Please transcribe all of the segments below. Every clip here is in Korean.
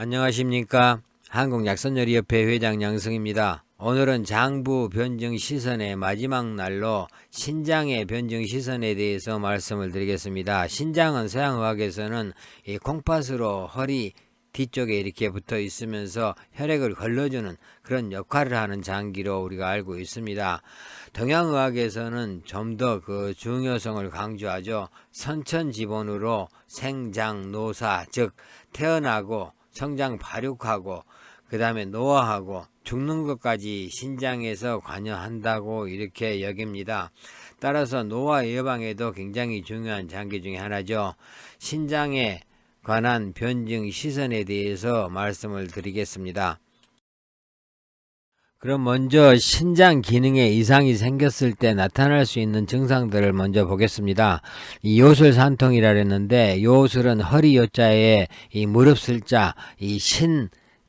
안녕하십니까. 한국약선요리협회 회장 양승입니다. 오늘은 장부 변증 시선의 마지막 날로 신장의 변증 시선에 대해서 말씀을 드리겠습니다. 신장은 서양의학에서는 이 콩팥으로 허리 뒤쪽에 이렇게 붙어 있으면서 혈액을 걸러주는 그런 역할을 하는 장기로 우리가 알고 있습니다. 동양의학에서는 좀 더 그 중요성을 강조하죠. 선천지본으로 생장노사, 즉 태어나고 성장 발육하고 그 다음에 노화하고 죽는 것까지 신장에서 관여한다고 이렇게 여깁니다. 따라서 노화 예방에도 굉장히 중요한 장기 중에 하나죠. 신장에 관한 변증 시선에 대해서 말씀을 드리겠습니다. 그럼 먼저 신장 기능에 이상이 생겼을 때 나타날 수 있는 증상들을 먼저 보겠습니다. 이 요술산통이라 그랬는데, 요술은 허리 요자에 이 무릎 슬자, 이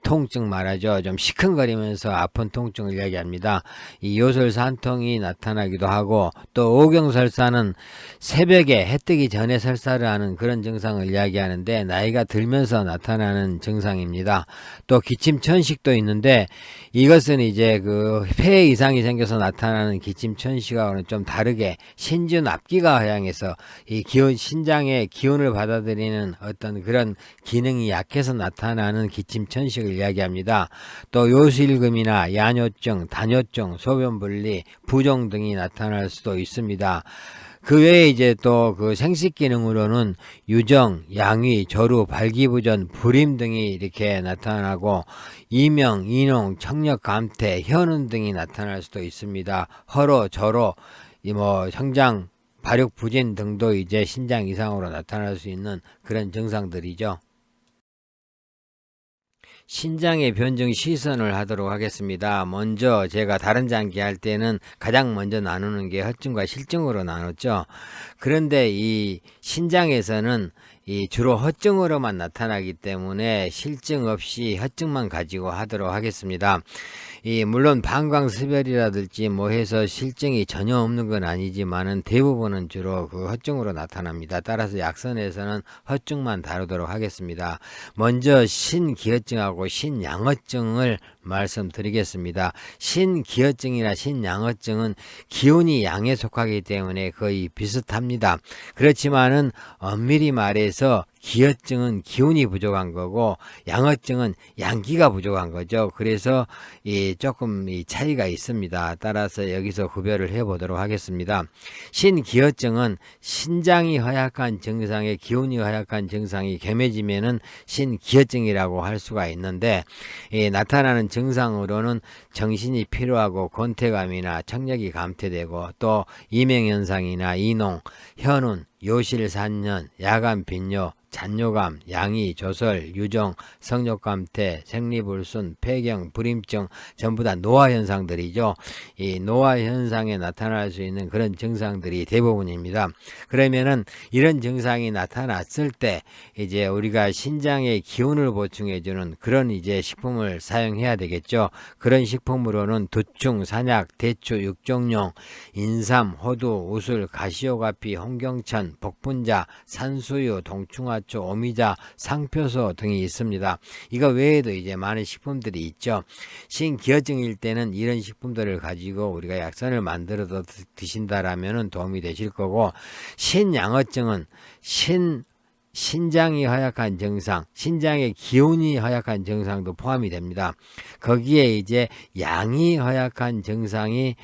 통증 말하죠. 좀 시큰거리면서 아픈 통증을 이야기합니다. 이 요술산통이 나타나기도 하고, 또 오경설사는 새벽에 해 뜨기 전에 설사를 하는 그런 증상을 이야기하는데, 나이가 들면서 나타나는 증상입니다. 또 기침천식도 있는데, 이것은 이제 그 폐에 이상이 생겨서 나타나는 기침천식하고는 좀 다르게 신준 앞기가 허양해서 이 신장의 기운을 받아들이는 어떤 그런 기능이 약해서 나타나는 기침천식을 이야기합니다. 또 요실금이나 야뇨증, 다뇨증, 소변분리, 부종 등이 나타날 수도 있습니다. 그 외에 이제 또 그 생식 기능으로는 유정, 양위, 조루, 발기부전, 불임 등이 이렇게 나타나고 이명, 인홍, 청력, 감퇴, 현운 등이 나타날 수도 있습니다. 허로, 저로, 성장, 발육 부진 등도 이제 신장 이상으로 나타날 수 있는 그런 증상들이죠. 신장의 변증 시선을 하도록 하겠습니다. 먼저 제가 다른 장기 할 때는 가장 먼저 나누는 게 허증과 실증으로 나눴죠. 그런데 이 신장에서는 이 주로 허증으로만 나타나기 때문에 실증 없이 허증만 가지고 하도록 하겠습니다. 물론 방광수별이라든지 해서 실증이 전혀 없는 건 아니지만은 대부분은 주로 그 허증으로 나타납니다. 따라서 약선에서는 허증만 다루도록 하겠습니다. 먼저 신기허증하고 신양허증을 말씀드리겠습니다. 신기허증이나 신양허증은 기운이 양에 속하기 때문에 거의 비슷합니다. 그렇지만은 엄밀히 말해서 기허증은 기운이 부족한 거고 양허증은 양기가 부족한 거죠. 그래서 조금 차이가 있습니다. 따라서 여기서 구별을 해보도록 하겠습니다. 신기허증은 신장이 허약한 증상에 기운이 허약한 증상이 겸해지면은 신기허증이라고 할 수가 있는데, 나타나는 증상으로는 정신이 피로하고 권태감이나 청력이 감퇴되고 또 이명현상이나 인홍, 현운, 요실산년, 야간 빈뇨, 잔뇨감, 양이, 조설, 유정, 성욕감퇴, 생리불순, 폐경, 불임증 전부 다 노화 현상들이죠. 이 노화 현상에 나타날 수 있는 그런 증상들이 대부분입니다. 그러면은 이런 증상이 나타났을 때 이제 우리가 신장에 기운을 보충해주는 그런 이제 식품을 사용해야 되겠죠. 그런 식품으로는 두충, 산약, 대추, 육종용, 인삼, 호두, 우술, 가시오가피, 홍경천, 복분자, 산수유, 동충하초, 오미자, 상표소 등이 있습니다. 이거 외에도 이제 많은 식품들이 있죠. 신기허증일 때는 이런 식품들을 가지고 우리가 약선을 만들어서 드신다라면 도움이 되실 거고, 신양허증은 신장이 허약한 증상, 신장의 기운이 허약한 증상도 포함이 됩니다. 거기에 이제 양이 허약한 증상이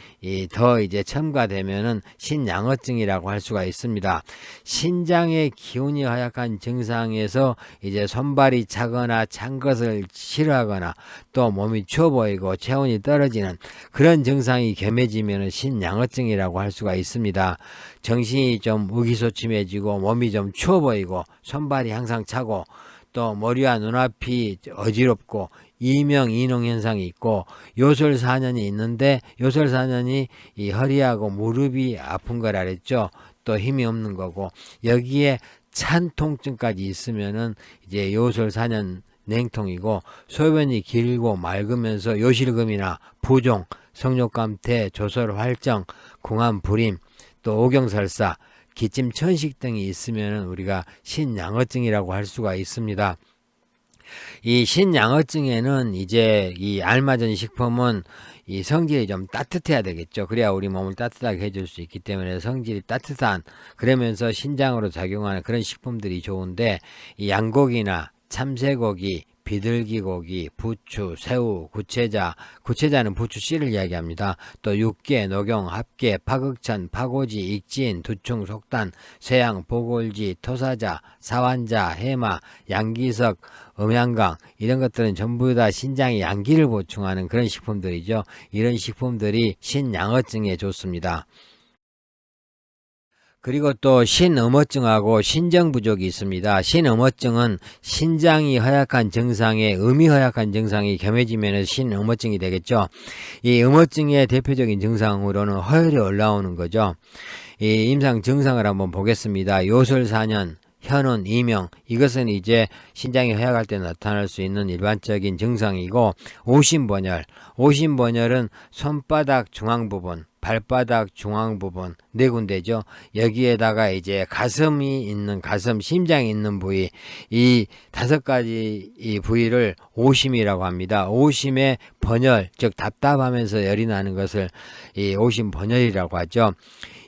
더 이제 첨가되면은 신양허증이라고 할 수가 있습니다. 신장의 기운이 허약한 증상에서 이제 손발이 차거나 찬 것을 싫어하거나 또 몸이 추워 보이고 체온이 떨어지는 그런 증상이 겸해지면은 신양허증이라고 할 수가 있습니다. 정신이 좀 의기소침해지고 몸이 좀 추워 보이고 손발이 항상 차고 또 머리와 눈앞이 어지럽고 이명 인홍 현상이 있고 요술사년이 있는데, 요술사년이 이 허리하고 무릎이 아픈 거라 그랬죠. 또 힘이 없는 거고, 여기에 찬 통증까지 있으면은 이제 요술사년 냉통이고, 소변이 길고 맑으면서 요실금이나 부종, 성욕감퇴, 조설활정, 궁합불임, 또 오경설사, 기침천식 등이 있으면 우리가 신양허증이라고 할 수가 있습니다. 이 신양어증에는 이제 이 알맞은 식품은 이 성질이 좀 따뜻해야 되겠죠. 그래야 우리 몸을 따뜻하게 해줄 수 있기 때문에 성질이 따뜻한, 그러면서 신장으로 작용하는 그런 식품들이 좋은데, 이 양고기나 참새고기, 비둘기고기, 부추, 새우, 구체자는 부추 씨를 이야기합니다. 또 육개, 녹용, 합개, 파극천, 파고지, 익진, 두충, 속단, 쇠양, 보골지, 토사자, 사완자, 해마, 양기석, 음양강, 이런 것들은 전부 다 신장에 양기를 보충하는 그런 식품들이죠. 이런 식품들이 신양어증에 좋습니다. 그리고 또 신음어증하고 신정부족이 있습니다. 신음어증은 신장이 허약한 증상에 음이 허약한 증상이 겸해지면 신음어증이 되겠죠. 이 음어증의 대표적인 증상으로는 허혈이 올라오는 거죠. 이 임상 증상을 한번 보겠습니다. 요설사년, 현운, 이명, 이것은 이제 신장이 허약할 때 나타날 수 있는 일반적인 증상이고, 오심번열은 손바닥 중앙 부분, 발바닥 중앙 부분 네 군데죠. 여기에다가 이제 가슴, 심장이 있는 부위, 이 5가지 이 부위를 오심이라고 합니다. 오심의 번열, 즉 답답하면서 열이 나는 것을 이 오심 번열이라고 하죠.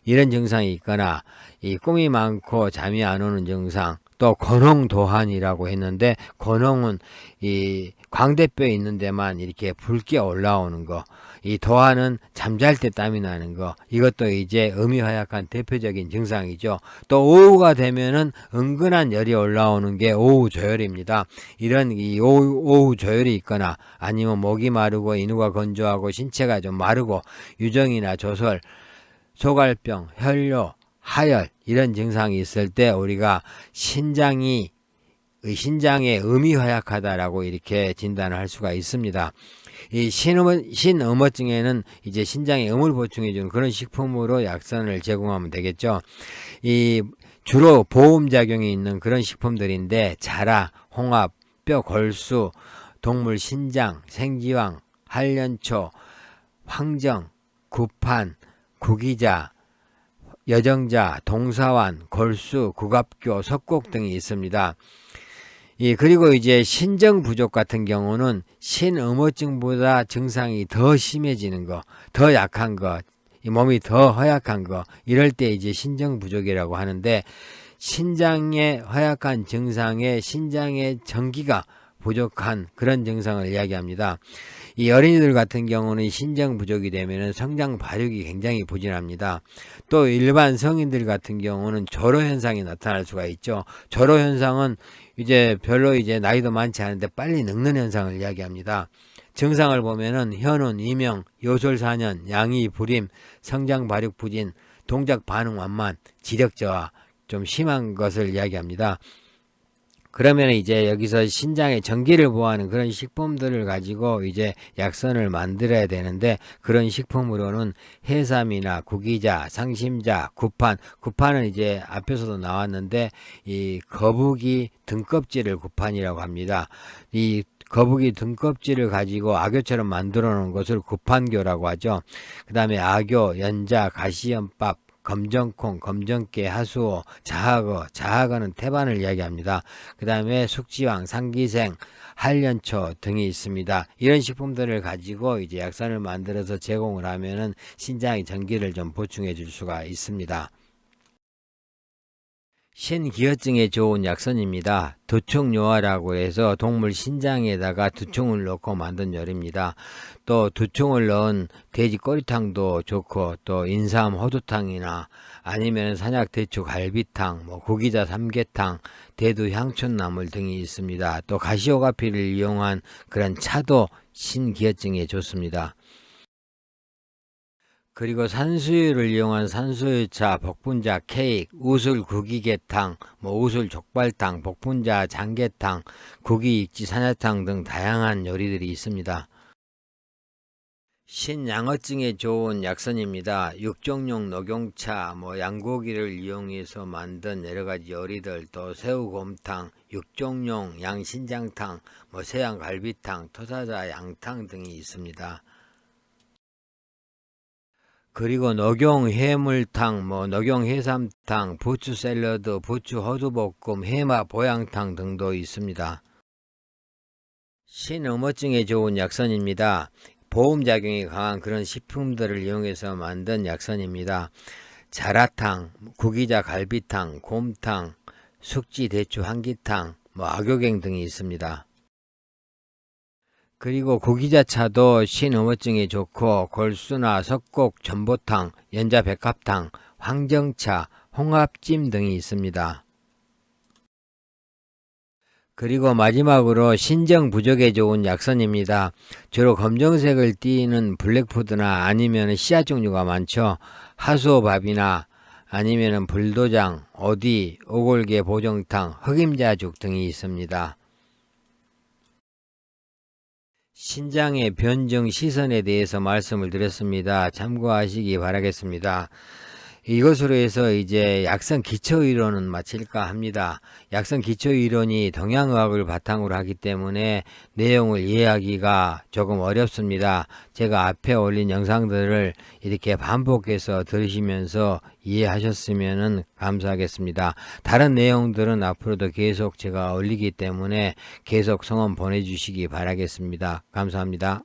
이런 증상이 있거나 이 꿈이 많고 잠이 안 오는 증상, 또 권홍도한이라고 했는데, 권홍은 이 광대뼈에 있는 데만 이렇게 붉게 올라오는 거, 이 도한은 잠잘 때 땀이 나는 거, 이것도 이제 음이 허약한 대표적인 증상이죠. 또 오후가 되면은 은근한 열이 올라오는 게 오후 조혈입니다. 이런 이 오후 조혈이 있거나, 아니면 목이 마르고 인후가 건조하고 신체가 좀 마르고 유정이나 조설, 소갈병, 혈뇨, 하열, 이런 증상이 있을 때 우리가 신장에 음이 허약하다라고 이렇게 진단을 할 수가 있습니다. 이 신음어증에는 이제 신장에 음을 보충해주는 그런 식품으로 약선을 제공하면 되겠죠. 이 주로 보험작용이 있는 그런 식품들인데, 자라, 홍합, 뼈 골수, 동물 신장, 생지왕, 한련초, 황정, 구판, 구기자, 여정자, 동사완, 골수, 구갑교, 석곡 등이 있습니다. 그리고 이제 신정 부족 같은 경우는 신음어증보다 증상이 더 심해지는 거, 더 약한 거, 이 몸이 더 허약한 거, 이럴 때 이제 신정 부족이라고 하는데, 신장의 허약한 증상에 신장의 전기가 부족한 그런 증상을 이야기합니다. 이 어린이들 같은 경우는 신장 부족이 되면 성장 발육이 굉장히 부진합니다. 또 일반 성인들 같은 경우는 조로 현상이 나타날 수가 있죠. 조로 현상은 이제 별로 이제 나이도 많지 않은데 빨리 늙는 현상을 이야기합니다. 증상을 보면은 현운, 이명, 요솔사년, 양이, 불임, 성장 발육 부진, 동작 반응 완만, 지력 저하, 좀 심한 것을 이야기합니다. 그러면 이제 여기서 신장의 전기를 보호하는 그런 식품들을 가지고 이제 약선을 만들어야 되는데, 그런 식품으로는 해삼이나 구기자, 상심자, 구판은 이제 앞에서도 나왔는데, 이 거북이 등껍질을 구판이라고 합니다. 이 거북이 등껍질을 가지고 악교처럼 만들어 놓은 것을 구판교라고 하죠. 그 다음에 악교, 연자, 가시연밥, 검정콩, 검정깨, 하수오, 자하거는 태반을 이야기합니다. 그 다음에 숙지왕, 상기생, 한련초 등이 있습니다. 이런 식품들을 가지고 이제 약산을 만들어서 제공을 하면은 신장의 전기를 좀 보충해 줄 수가 있습니다. 신기혈증에 좋은 약선입니다. 두충요화라고 해서 동물 신장에다가 두충을 넣고 만든 요리입니다. 또 두충을 넣은 돼지 꼬리탕도 좋고, 또 인삼 호두탕이나 아니면 산약 대추 갈비탕, 구기자 삼계탕, 대두 향촌나물 등이 있습니다. 또 가시오가피를 이용한 그런 차도 신기혈증에 좋습니다. 그리고 산수유를 이용한 산수유차, 복분자 케이크, 우술 구기개탕, 우술 족발탕, 복분자 장개탕, 구기 익지 사냐탕 등 다양한 요리들이 있습니다. 신양어증에 좋은 약선입니다. 육종용 녹용차, 양고기를 이용해서 만든 여러가지 요리들, 또 새우곰탕, 육종용 양신장탕, 서양갈비탕, 토사자 양탕 등이 있습니다. 그리고 녹용 해물탕, 녹용 해삼탕, 부추 샐러드, 부추 호두볶음, 해마 보양탕 등도 있습니다. 신음어증에 좋은 약선입니다. 보험작용이 강한 그런 식품들을 이용해서 만든 약선입니다. 자라탕, 구기자 갈비탕, 곰탕, 숙지 대추 한기탕, 악효갱 등이 있습니다. 그리고 구기자차도 신음어증에 좋고 골수나 석곡, 전보탕, 연자백합탕, 황정차, 홍합찜 등이 있습니다. 그리고 마지막으로 신정 부족에 좋은 약선입니다. 주로 검정색을 띠는 블랙푸드나 아니면 씨앗 종류가 많죠. 하수오밥이나 아니면 불도장, 어디, 오골계 보정탕, 흑임자죽 등이 있습니다. 신장의 변증 시선에 대해서 말씀을 드렸습니다. 참고하시기 바라겠습니다. 이것으로 해서 이제 약선 기초이론은 마칠까 합니다. 약선 기초이론이 동양의학을 바탕으로 하기 때문에 내용을 이해하기가 조금 어렵습니다. 제가 앞에 올린 영상들을 이렇게 반복해서 들으시면서 이해하셨으면 감사하겠습니다. 다른 내용들은 앞으로도 계속 제가 올리기 때문에 계속 성원 보내주시기 바라겠습니다. 감사합니다.